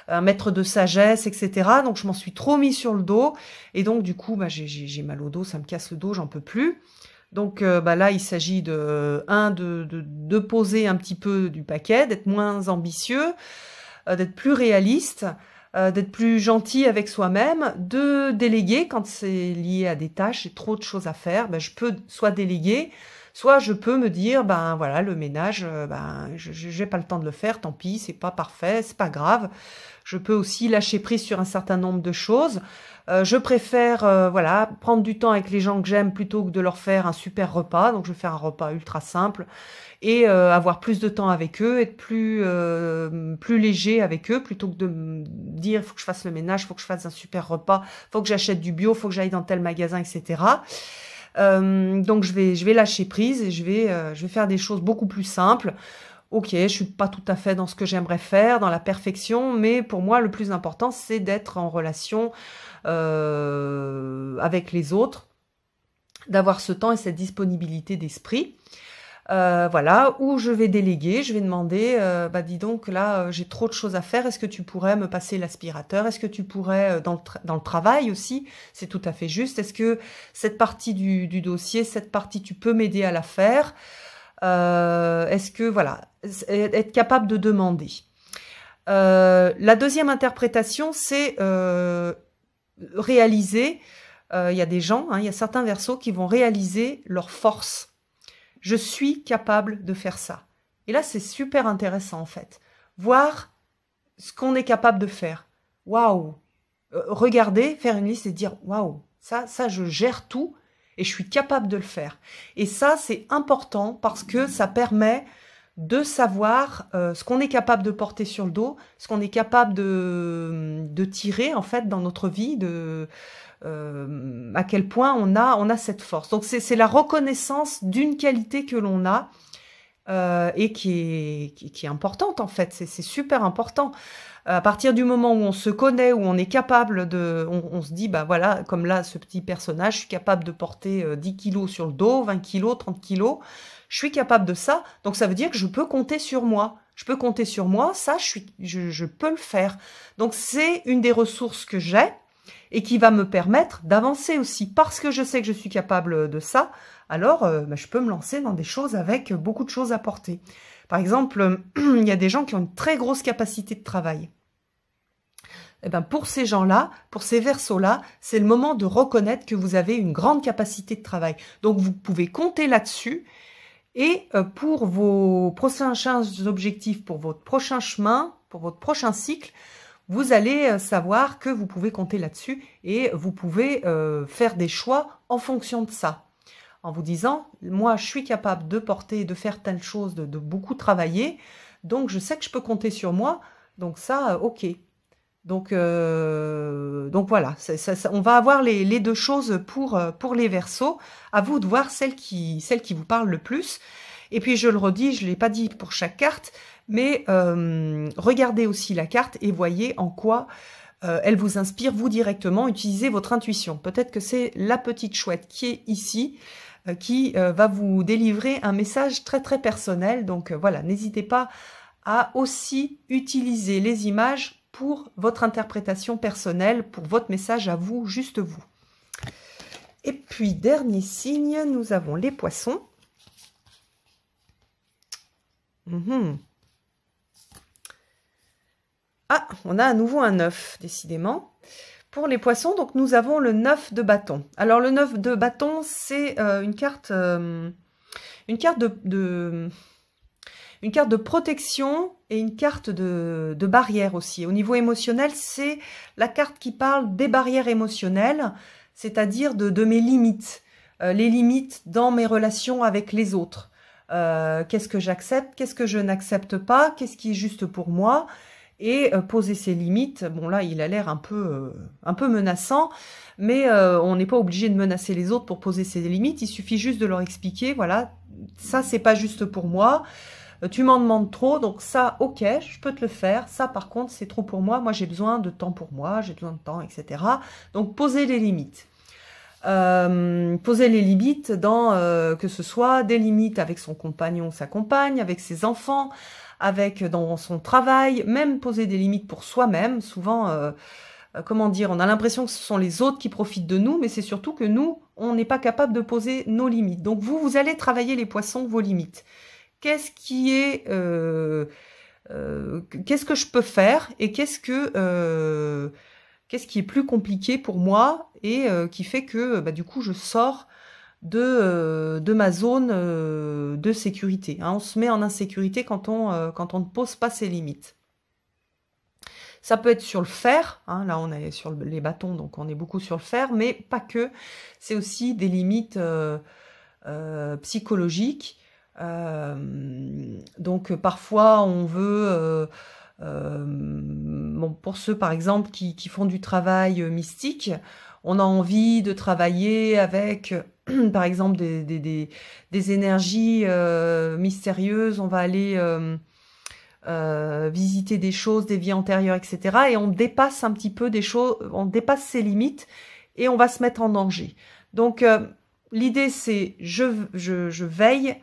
un maître de sagesse, etc. Donc je m'en suis trop mis sur le dos, et donc du coup bah, j'ai mal au dos, ça me casse le dos, j'en peux plus. Donc bah là, il s'agit de poser un petit peu du paquet, d'être moins ambitieux, d'être plus réaliste, d'être plus gentil avec soi-même, de déléguer quand c'est lié à des tâches, j'ai trop de choses à faire, ben, je peux soit déléguer, soit je peux me dire, ben voilà, le ménage, ben j'ai pas le temps de le faire, tant pis, c'est pas parfait, c'est pas grave. Je peux aussi lâcher prise sur un certain nombre de choses. Je préfère voilà, prendre du temps avec les gens que j'aime plutôt que de leur faire un super repas. Donc je vais faire un repas ultra simple et avoir plus de temps avec eux, être plus léger avec eux plutôt que de me dire il faut que je fasse le ménage, il faut que je fasse un super repas, il faut que j'achète du bio, il faut que j'aille dans tel magasin, etc. Donc je vais lâcher prise et je vais faire des choses beaucoup plus simples. Ok, je suis pas tout à fait dans ce que j'aimerais faire, dans la perfection, mais pour moi, le plus important, c'est d'être en relation avec les autres, d'avoir ce temps et cette disponibilité d'esprit. Voilà, où je vais déléguer, je vais demander, bah dis donc, là, j'ai trop de choses à faire, est-ce que tu pourrais me passer l'aspirateur? Est-ce que tu pourrais, dans le travail aussi, c'est tout à fait juste, est-ce que cette partie du dossier, cette partie, tu peux m'aider à la faire? Est-ce que, voilà, être capable de demander. La deuxième interprétation, c'est réaliser, il y a des gens, hein, il y a certains verseaux qui vont réaliser leur force. Je suis capable de faire ça. Et là, c'est super intéressant, en fait. Voir ce qu'on est capable de faire. Waouh! Regarder, faire une liste et dire, waouh, ça, je gère tout. Et je suis capable de le faire. Et ça, c'est important parce que ça permet de savoir ce qu'on est capable de porter sur le dos, ce qu'on est capable de tirer en fait dans notre vie, à quel point on a cette force. Donc c'est la reconnaissance d'une qualité que l'on a et qui est importante en fait. C'est super important. À partir du moment où on se connaît, où on est capable on se dit, bah voilà, comme là, ce petit personnage, je suis capable de porter 10 kilos sur le dos, 20 kilos, 30 kilos, je suis capable de ça, donc ça veut dire que je peux compter sur moi. Je peux compter sur moi, ça, je peux le faire. Donc c'est une des ressources que j'ai et qui va me permettre d'avancer aussi, parce que je sais que je suis capable de ça, alors bah, je peux me lancer dans des choses avec beaucoup de choses à porter. Par exemple, il y a des gens qui ont une très grosse capacité de travail. Eh ben pour ces gens-là, pour ces verseaux-là, c'est le moment de reconnaître que vous avez une grande capacité de travail. Donc, vous pouvez compter là-dessus. Et pour vos prochains objectifs, pour votre prochain chemin, pour votre prochain cycle, vous allez savoir que vous pouvez compter là-dessus et vous pouvez faire des choix en fonction de ça. En vous disant, moi, je suis capable de porter, de faire telle chose, de beaucoup travailler, donc je sais que je peux compter sur moi, donc ça, ok. Donc voilà, on va avoir les deux choses pour les Verseaux. À vous de voir celle qui vous parle le plus. Et puis je le redis, je ne l'ai pas dit pour chaque carte, mais regardez aussi la carte et voyez en quoi elle vous inspire, vous directement, utilisez votre intuition. Peut-être que c'est la petite chouette qui est ici, qui va vous délivrer un message très très personnel. Donc voilà, n'hésitez pas à aussi utiliser les images pour votre interprétation personnelle, pour votre message à vous, juste vous. Et puis, dernier signe, nous avons les poissons. Ah, on a à nouveau un 9, décidément. Pour les poissons, donc nous avons le 9 de bâton. Alors, le 9 de bâton, c'est une carte une carte de protection et une carte de barrière aussi. Au niveau émotionnel, c'est la carte qui parle des barrières émotionnelles, c'est-à-dire de mes limites, les limites dans mes relations avec les autres. Qu'est-ce que j'accepte, qu'est-ce que je n'accepte pas, qu'est-ce qui est juste pour moi, et poser ses limites. Bon là, il a l'air un peu menaçant, mais on n'est pas obligé de menacer les autres pour poser ses limites, il suffit juste de leur expliquer, voilà, ça c'est pas juste pour moi, tu m'en demandes trop, donc ça, ok, je peux te le faire, ça par contre c'est trop pour moi, j'ai besoin de temps pour moi, j'ai besoin de temps, etc. Donc poser les limites. Poser les limites dans que ce soit des limites avec son compagnon ou sa compagne, avec ses enfants, dans son travail, même poser des limites pour soi-même. Souvent, comment dire, on a l'impression que ce sont les autres qui profitent de nous, mais c'est surtout que nous, on n'est pas capable de poser nos limites. Donc vous allez travailler les poissons, vos limites. Qu'est-ce qui est... qu'est-ce que je peux faire et qu'est-ce qui est plus compliqué pour moi et qui fait que du coup je sors de ma zone de sécurité. Hein. On se met en insécurité quand on ne pose pas ses limites. Ça peut être sur le fer, hein, là on est sur les bâtons, donc on est beaucoup sur le fer, mais pas que. C'est aussi des limites psychologiques. Donc parfois on veut... bon, pour ceux par exemple qui font du travail mystique, on a envie de travailler avec par exemple des énergies mystérieuses, on va aller visiter des choses, des vies antérieures, etc. Et on dépasse un petit peu des choses, on dépasse ses limites et on va se mettre en danger. Donc l'idée c'est je veille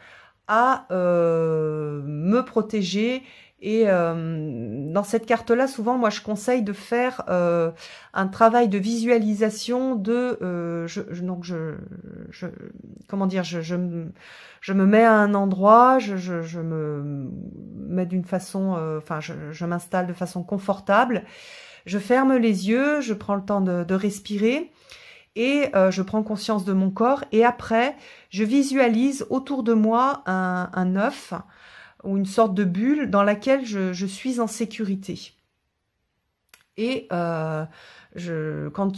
à me protéger. Et dans cette carte-là, souvent, moi, je conseille de faire un travail de visualisation de... comment dire, je me mets à un endroit, je me mets d'une façon... je m'installe de façon confortable. Je ferme les yeux, je prends le temps de respirer et je prends conscience de mon corps. Et après, je visualise autour de moi un œuf ou une sorte de bulle dans laquelle je suis en sécurité. Et quand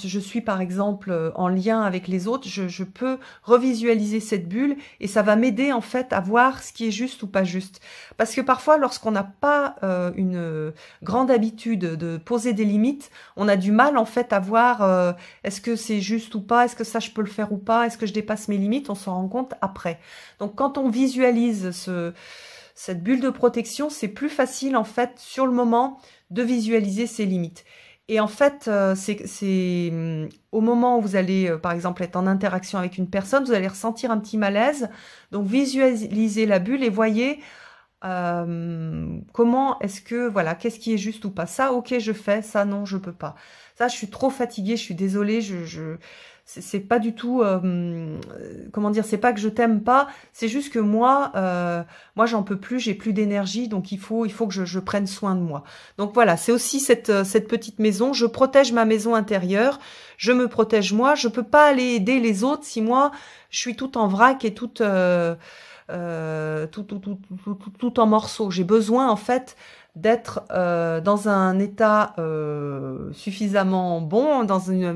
je suis par exemple en lien avec les autres, je peux revisualiser cette bulle et ça va m'aider en fait à voir ce qui est juste ou pas juste. Parce que parfois lorsqu'on n'a pas une grande habitude de poser des limites, on a du mal en fait à voir est-ce que c'est juste ou pas, est-ce que ça je peux le faire ou pas, est-ce que je dépasse mes limites, on s'en rend compte après. Donc quand on visualise cette bulle de protection, c'est plus facile en fait sur le moment de visualiser ses limites. Et en fait, c'est au moment où vous allez par exemple être en interaction avec une personne, vous allez ressentir un petit malaise. Donc visualisez la bulle et voyez comment est-ce que, voilà, qu'est-ce qui est juste ou pas. Ça, ok, je fais, ça, non, je peux pas. Ça, je suis trop fatiguée, je suis désolée, c'est pas du tout, comment dire, c'est pas que je t'aime pas, c'est juste que moi j'en peux plus, j'ai plus d'énergie, donc il faut que je prenne soin de moi. Donc voilà, c'est aussi cette petite maison, je protège ma maison intérieure, je me protège moi, je peux pas aller aider les autres si moi je suis tout en vrac et tout en morceaux. J'ai besoin en fait d'être dans un état suffisamment bon,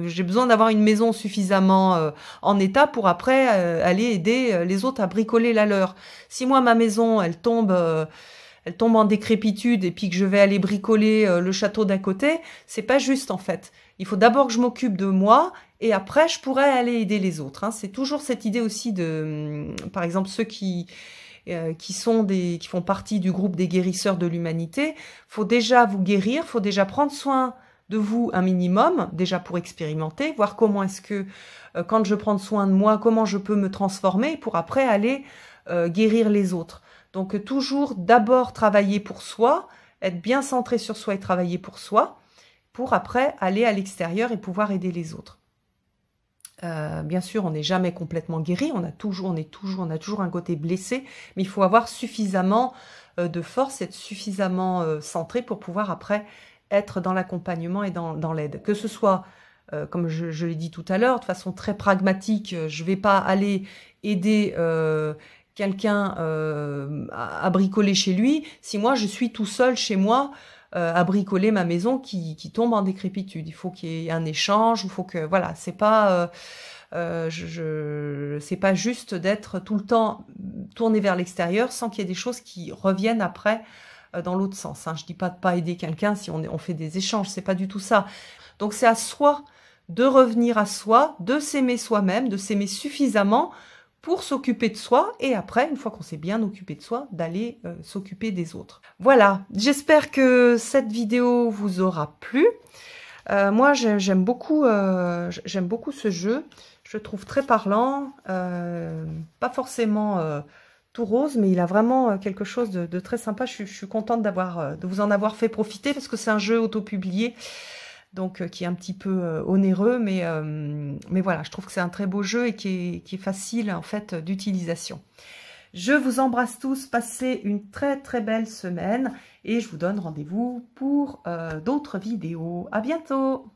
j'ai besoin d'avoir une maison suffisamment en état pour après aller aider les autres à bricoler la leur. Si moi ma maison elle tombe en décrépitude et puis que je vais aller bricoler le château d'à côté, c'est pas juste en fait. Il faut d'abord que je m'occupe de moi et après je pourrais aller aider les autres. Hein. C'est toujours cette idée aussi de, par exemple ceux qui font partie du groupe des guérisseurs de l'humanité, faut déjà vous guérir, faut déjà prendre soin de vous un minimum, déjà pour expérimenter, voir comment est-ce que, quand je prends soin de moi, comment je peux me transformer pour après aller guérir les autres. Donc toujours d'abord travailler pour soi, être bien centré sur soi et travailler pour soi, pour après aller à l'extérieur et pouvoir aider les autres. Bien sûr, on n'est jamais complètement guéri, on a toujours un côté blessé, mais il faut avoir suffisamment de force, être suffisamment centré pour pouvoir après être dans l'accompagnement et dans l'aide. Que ce soit, comme je l'ai dit tout à l'heure, de façon très pragmatique, je ne vais pas aller aider quelqu'un à bricoler chez lui, si moi je suis tout seul chez moi à bricoler ma maison qui tombe en décrépitude. Il faut qu'il y ait un échange, il faut que voilà, c'est pas c'est pas juste d'être tout le temps tourné vers l'extérieur sans qu'il y ait des choses qui reviennent après dans l'autre sens. Hein. Je dis pas de pas aider quelqu'un si on fait des échanges, c'est pas du tout ça. Donc c'est à soi de revenir à soi, de s'aimer soi-même, de s'aimer suffisamment pour s'occuper de soi, et après, une fois qu'on s'est bien occupé de soi, d'aller s'occuper des autres. Voilà, j'espère que cette vidéo vous aura plu. Moi, j'aime beaucoup ce jeu. Je le trouve très parlant, pas forcément tout rose, mais il a vraiment quelque chose de très sympa. Je suis contente de vous en avoir fait profiter, parce que c'est un jeu auto-publié, donc qui est un petit peu onéreux, mais voilà, je trouve que c'est un très beau jeu et qui est facile en fait d'utilisation. Je vous embrasse tous, passez une très très belle semaine et je vous donne rendez-vous pour d'autres vidéos. À bientôt!